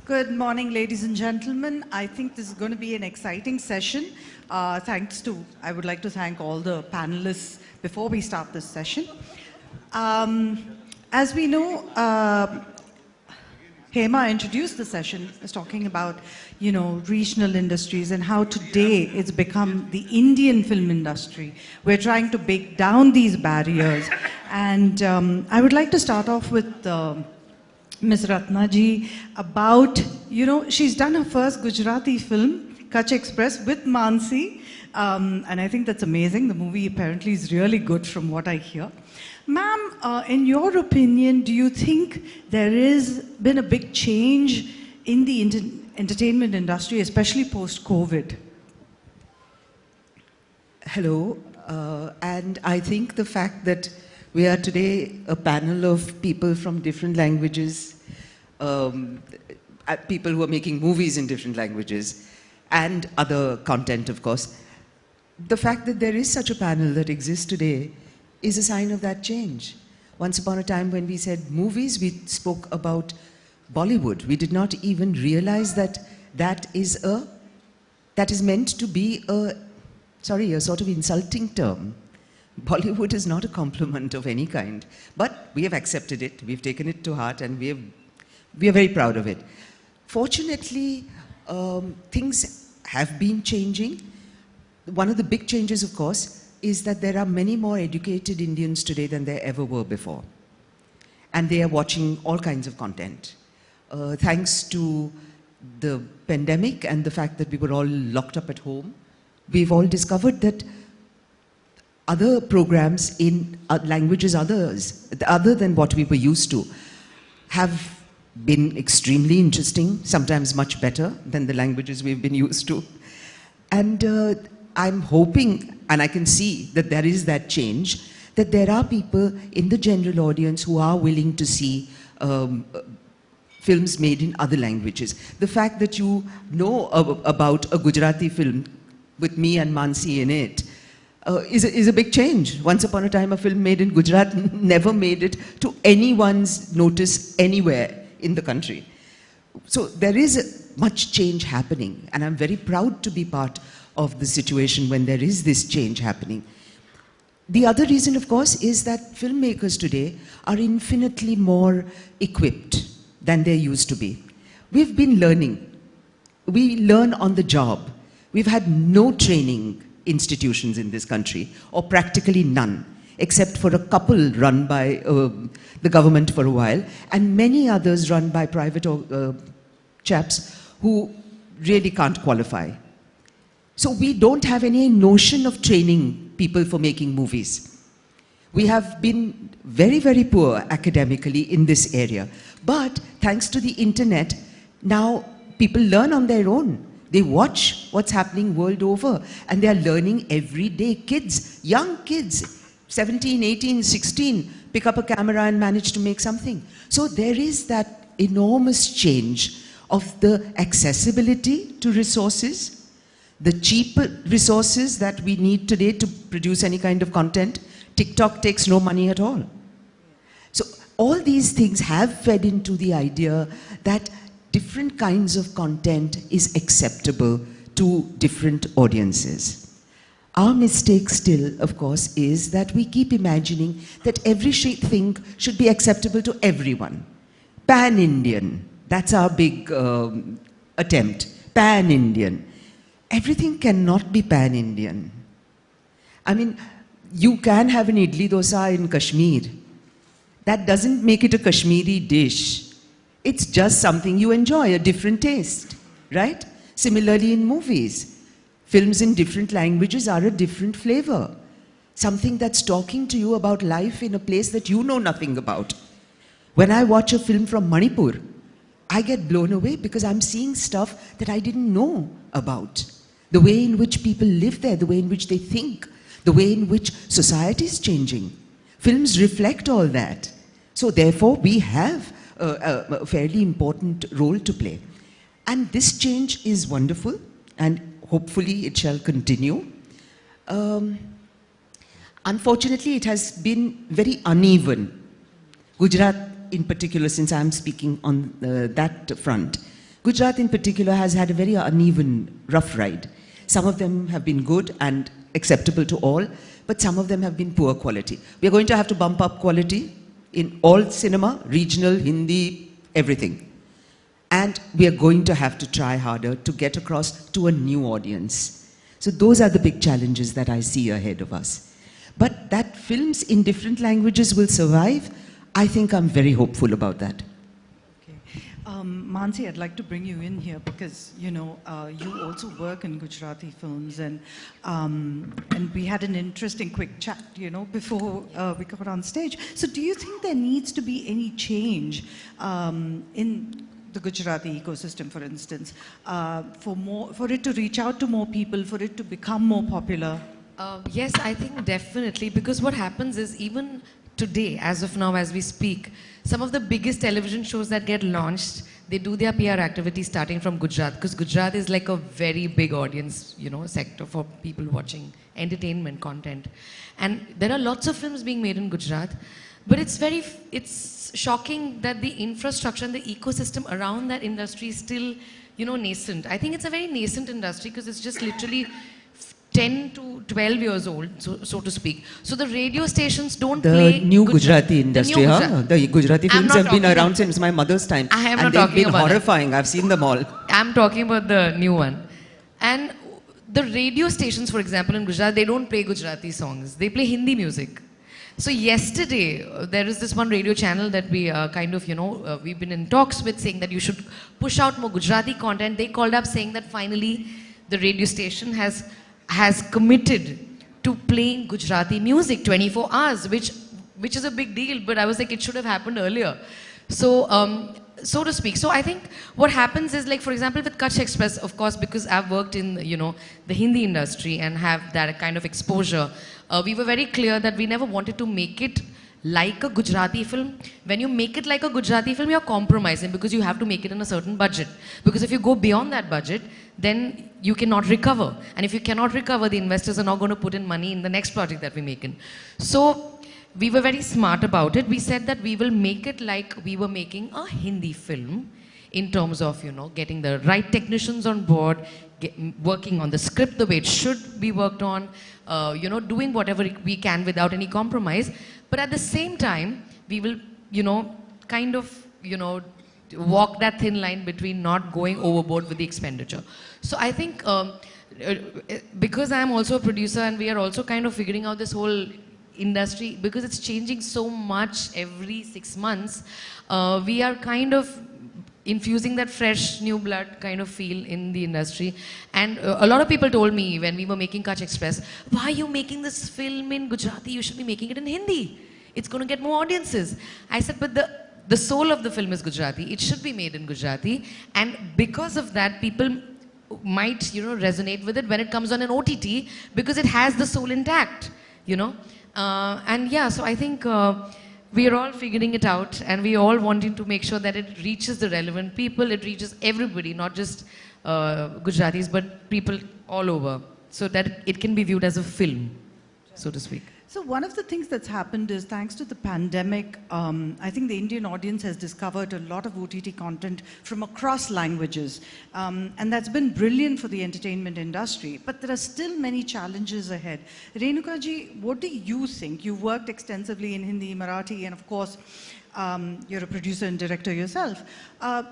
Good morning, ladies and gentlemen. I think this is going to be an exciting session. I would like to thank all the panelists before we start this session. As we know, Hema introduced the session as talking about, regional industries and how today it's become the Indian film industry. We're trying to break down these barriers. And I would like to start off with Ms. Ratna ji about, she's done her first Gujarati film, Kutch Express, with Mansi. And I think that's amazing. The movie apparently is really good from what I hear. Ma'am, in your opinion, do you think there has been a big change in the entertainment industry, especially post-COVID? Hello, and I think the fact that we are today a panel of people from different languages, people who are making movies in different languages, and other content, of course. The fact that there is such a panel that exists today is a sign of that change. Once upon a time when we said movies, we spoke about Bollywood. We did not even realize that that is meant to be a sort of insulting term. Bollywood is not a compliment of any kind, but we have accepted it, we've taken it to heart, and we are very proud of it. Fortunately, things have been changing. One of the big changes, of course, is that there are many more educated Indians today than there ever were before. And they are watching all kinds of content. Thanks to the pandemic and the fact that we were all locked up at home, we've all discovered that other programs in languages other than what we were used to have been extremely interesting, sometimes much better than the languages we've been used to. And I'm hoping, and I can see that there is that change, that there are people in the general audience who are willing to see films made in other languages. The fact that you know about a Gujarati film with me and Mansi in it is a big change. Once upon a time, a film made in Gujarat never made it to anyone's notice anywhere in the country. So there is much change happening, and I'm very proud to be part of the situation when there is this change happening. The other reason, of course, is that filmmakers today are infinitely more equipped than they used to be. We've been learning. We learn on the job. We've had no training institutions in this country, or practically none, except for a couple run by the government for a while, and many others run by private chaps who really can't qualify. So we don't have any notion of training people for making movies. We have been very, very poor academically in this area. But thanks to the internet, now people learn on their own. They watch what's happening world over, and they are learning every day. Kids, young kids, 17, 18, 16, pick up a camera and manage to make something. So there is that enormous change of the accessibility to resources, the cheap resources that we need today to produce any kind of content. TikTok takes no money at all. So all these things have fed into the idea that different kinds of content is acceptable to different audiences. Our mistake still, of course, is that we keep imagining that everything should be acceptable to everyone. Pan-Indian, that's our big attempt. Pan-Indian. Everything cannot be pan-Indian. I mean, you can have an idli dosa in Kashmir. That doesn't make it a Kashmiri dish. It's just something you enjoy, a different taste, right? Similarly in movies, films in different languages are a different flavor. Something that's talking to you about life in a place that you know nothing about. When I watch a film from Manipur, I get blown away because I'm seeing stuff that I didn't know about. The way in which people live there, the way in which they think, the way in which society is changing. Films reflect all that. So therefore, we have a fairly important role to play. And this change is wonderful, and hopefully it shall continue. Unfortunately, it has been very uneven. Gujarat in particular, since I'm speaking on that front, Gujarat in particular has had a very uneven, rough ride. Some of them have been good and acceptable to all, but some of them have been poor quality. We are going to have to bump up quality in all cinema, regional, Hindi, everything. And we are going to have to try harder to get across to a new audience. So those are the big challenges that I see ahead of us. But that films in different languages will survive, I think I'm very hopeful about that. Mansi, I'd like to bring you in here because, you know, you also work in Gujarati films and we had an interesting quick chat, you know, before we got on stage. So do you think there needs to be any change in the Gujarati ecosystem, for instance, for it to reach out to more people, for it to become more popular? Yes, I think definitely, because what happens is even today, as of now, as we speak, some of the biggest television shows that get launched, they do their PR activities starting from Gujarat, because Gujarat is like a very big audience, you know, sector for people watching entertainment content. And there are lots of films being made in Gujarat, but it's shocking that the infrastructure and the ecosystem around that industry is still, you know, nascent. I think it's a very nascent industry because it's just literally 10 to 12 years old, so to speak. So the radio stations don't play... The new Gujarati industry, the new huh? The Gujarati films have been around since my mother's time. I am and not talking about they've been horrifying. I've seen them all. I'm talking about the new one. And the radio stations, for example, in Gujarat, they don't play Gujarati songs. They play Hindi music. So yesterday, there is this one radio channel that we we've been in talks with, saying that you should push out more Gujarati content. They called up saying that finally the radio station has committed to playing Gujarati music 24 hours, which is a big deal, but I was like, it should have happened earlier. So, so to speak. So I think what happens is, like, for example, with Kutch Express, of course, because I've worked in, you know, the Hindi industry and have that kind of exposure, we were very clear that we never wanted to make it like a Gujarati film. When you make it like a Gujarati film, you're compromising because you have to make it in a certain budget. Because if you go beyond that budget, then you cannot recover. And if you cannot recover, the investors are not going to put in money in the next project that we make in. So we were very smart about it. We said that we will make it like we were making a Hindi film in terms of, you know, getting the right technicians on board, working on the script the way it should be worked on, you know, doing whatever we can without any compromise. But at the same time, we will, you know, kind of, you know, walk that thin line between not going overboard with the expenditure. So I think because I am also a producer and we are also kind of figuring out this whole industry, because it's changing so much every 6 months, we are kind of infusing that fresh new blood kind of feel in the industry. And a lot of people told me when we were making Kutch Express, why are you making this film in Gujarati? You should be making it in Hindi. It's going to get more audiences. I said, but the soul of the film is Gujarati. It should be made in Gujarati. And because of that, people might, you know, resonate with it when it comes on an OTT, because it has the soul intact, you know. And yeah, so I think we are all figuring it out, and we are all wanting to make sure that it reaches the relevant people, it reaches everybody, not just Gujaratis, but people all over, so that it can be viewed as a film, so to speak. So one of the things that's happened is, thanks to the pandemic, I think the Indian audience has discovered a lot of OTT content from across languages. And that's been brilliant for the entertainment industry. But there are still many challenges ahead. Renuka ji, what do you think? You've worked extensively in Hindi, Marathi, and of course, you're a producer and director yourself.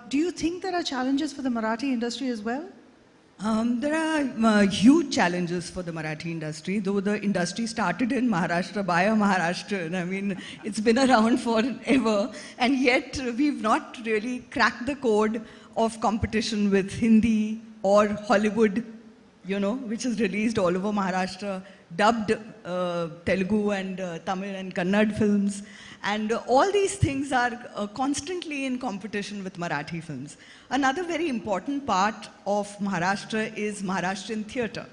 Do you think there are challenges for the Marathi industry as well? There are huge challenges for the Marathi industry, though the industry started in Maharashtra by a Maharashtrian. I mean, it's been around forever, and yet we've not really cracked the code of competition with Hindi or Hollywood, you know, which is released all over Maharashtra, dubbed Telugu and Tamil and Kannada films. And all these things are constantly in competition with Marathi films. Another very important part of Maharashtra is Maharashtrian theatre.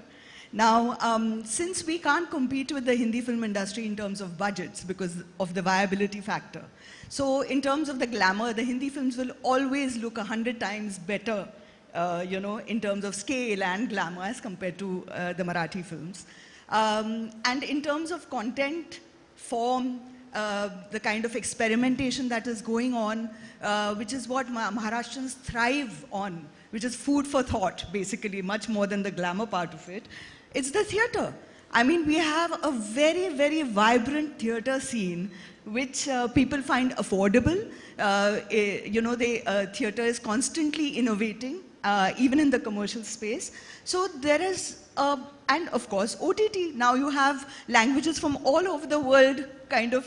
Now, since we can't compete with the Hindi film industry in terms of budgets because of the viability factor, so in terms of the glamour, the Hindi films will always look 100 times better, you know, in terms of scale and glamour as compared to the Marathi films. And in terms of content, form, the kind of experimentation that is going on, which is what Maharashtrians thrive on, which is food for thought, basically, much more than the glamour part of it. It's the theatre. I mean, we have a very, very vibrant theatre scene, which people find affordable. Theatre is constantly innovating, even in the commercial space. So there is, and of course, OTT. Now you have languages from all over the world kind of,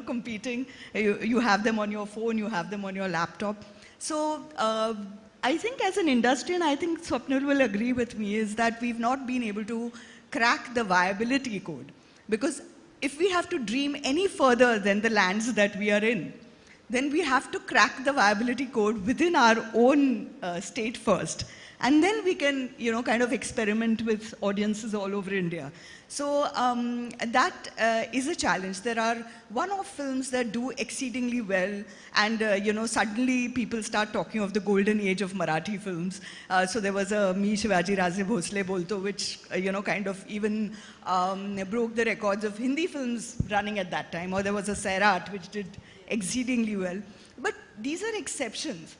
competing. You have them on your phone, you have them on your laptop. So I think as an industry, and I think Swapnil will agree with me, is that we've not been able to crack the viability code. Because if we have to dream any further than the lands that we are in, then we have to crack the viability code within our own state first. And then we can, kind of experiment with audiences all over India. So that is a challenge. There are one-off films that do exceedingly well, and suddenly people start talking of the golden age of Marathi films. So there was a Me Shivaji Raje Bhosle Bolto, which kind of even broke the records of Hindi films running at that time. Or there was a Sairat, which did exceedingly well. But these are exceptions.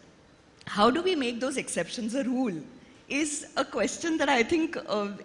How do we make those exceptions a rule is a question that I think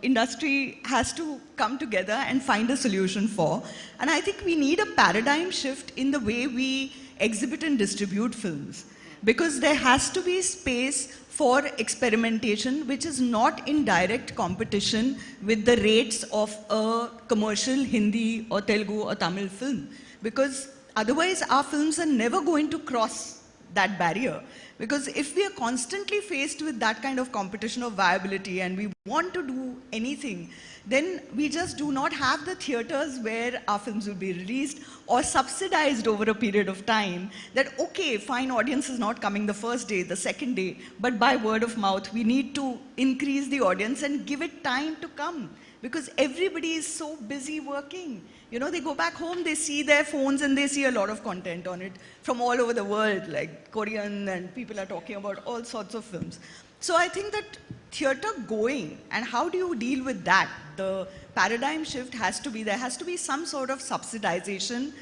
industry has to come together and find a solution for. And I think we need a paradigm shift in the way we exhibit and distribute films. Because there has to be space for experimentation, which is not in direct competition with the rates of a commercial Hindi or Telugu or Tamil film. Because otherwise, our films are never going to cross that barrier. Because if we are constantly faced with that kind of competition of viability and we want to do anything, then we just do not have the theatres where our films will be released or subsidized over a period of time. That, okay, fine, audience is not coming the first day, the second day, but by word of mouth, we need to increase the audience and give it time to come. Because everybody is so busy working. They go back home, they see their phones and they see a lot of content on it from all over the world, like Korean, and people are talking about all sorts of films. So I think that theatre going, and how do you deal with that? The paradigm shift has to be, there has to be some sort of subsidization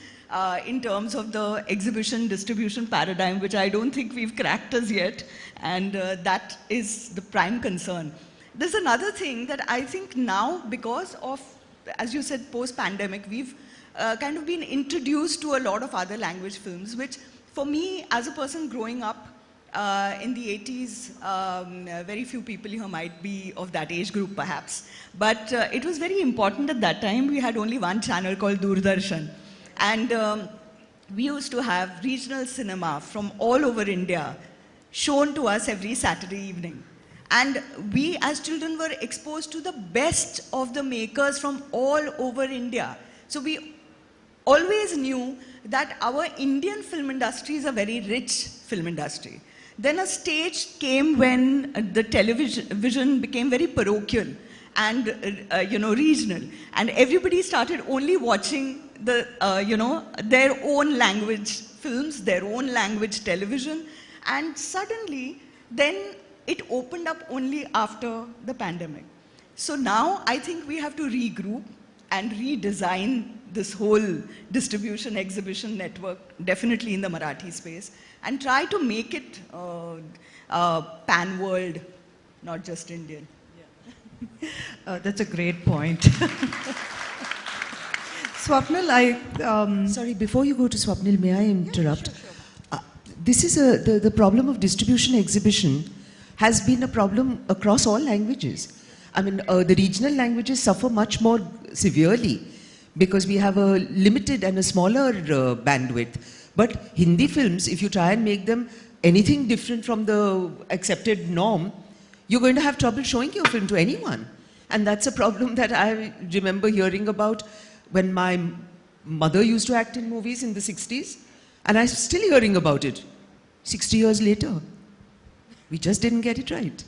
in terms of the exhibition distribution paradigm, which I don't think we've cracked as yet, and that is the prime concern. There's another thing that I think now, because of, as you said, post-pandemic, we've kind of been introduced to a lot of other language films, which for me, as a person growing up in the 80s, very few people here might be of that age group perhaps, but it was very important at that time. We had only one channel called Doordarshan, and we used to have regional cinema from all over India shown to us every Saturday evening. And we as children were exposed to the best of the makers from all over India. So we always knew that our Indian film industry is a very rich film industry. Then a stage came when the television became very parochial and regional. And everybody started only watching the, their own language films, their own language television. And suddenly, then it opened up only after the pandemic. So now I think we have to regroup and redesign this whole distribution exhibition network, definitely in the Marathi space, and try to make it pan-world, not just Indian. Yeah. That's a great point. Swapnil, Sorry, before you go to Swapnil, may I interrupt? Yeah, sure. This is the problem of distribution exhibition has been a problem across all languages. I mean, the regional languages suffer much more severely because we have a limited and a smaller bandwidth. But Hindi films, if you try and make them anything different from the accepted norm, you're going to have trouble showing your film to anyone. And that's a problem that I remember hearing about when my mother used to act in movies in the 60s, and I'm still hearing about it 60 years later. We just didn't get it right.